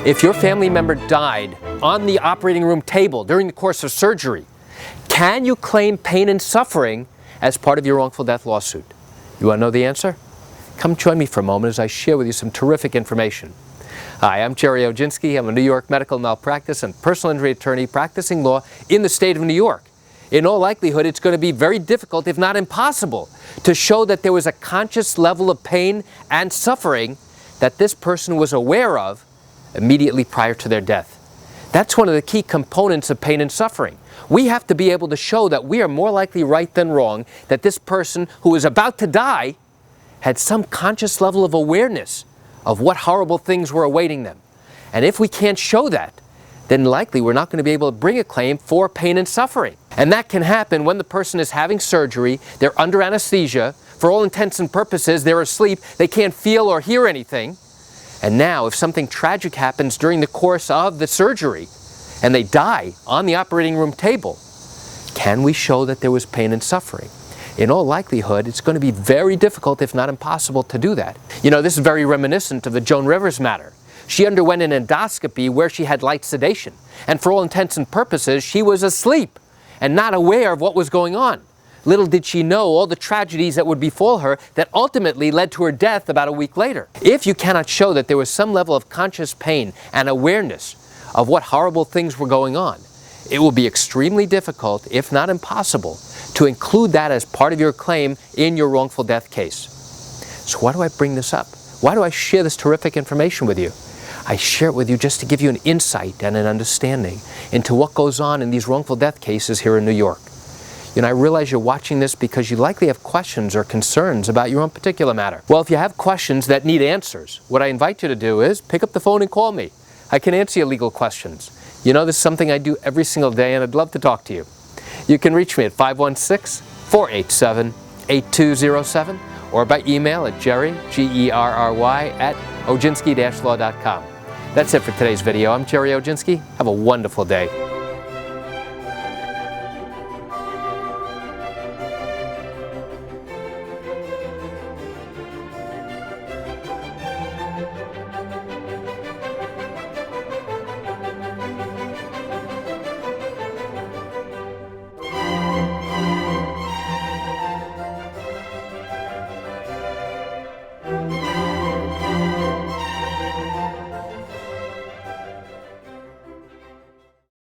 If your family member died on the operating room table during the course of surgery, can you claim pain and suffering as part of your wrongful death lawsuit? You want to know the answer? Come join me for a moment as I share with you some terrific information. Hi, I'm Gerry Oginski. I'm a New York medical malpractice and personal injury attorney practicing law in the state of New York. In all likelihood, it's going to be very difficult, if not impossible, to show that there was a conscious level of pain and suffering that this person was aware of immediately prior to their death. That's one of the key components of pain and suffering. We have to be able to show that we are more likely right than wrong, that this person who is about to die had some conscious level of awareness of what horrible things were awaiting them. And if we can't show that, then likely we're not going to be able to bring a claim for pain and suffering. And that can happen when the person is having surgery, they're under anesthesia, for all intents and purposes they're asleep, they can't feel or hear anything. And now, if something tragic happens during the course of the surgery and they die on the operating room table, can we show that there was pain and suffering? In all likelihood, it's going to be very difficult, if not impossible, to do that. You know, this is very reminiscent of the Joan Rivers matter. She underwent an endoscopy where she had light sedation, and for all intents and purposes, she was asleep and not aware of what was going on. Little did she know all the tragedies that would befall her that ultimately led to her death about a week later. If you cannot show that there was some level of conscious pain and awareness of what horrible things were going on, it will be extremely difficult, if not impossible, to include that as part of your claim in your wrongful death case. So why do I bring this up? Why do I share this terrific information with you? I share it with you just to give you an insight and an understanding into what goes on in these wrongful death cases here in New York. You know, I realize you're watching this because you likely have questions or concerns about your own particular matter. Well, if you have questions that need answers, what I invite you to do is pick up the phone and call me. I can answer your legal questions. You know, this is something I do every single day, and I'd love to talk to you. You can reach me at 516-487-8207 or by email at Gerry, Gerry, at oginski-law.com. That's it for today's video. I'm Gerry Oginski. Have a wonderful day.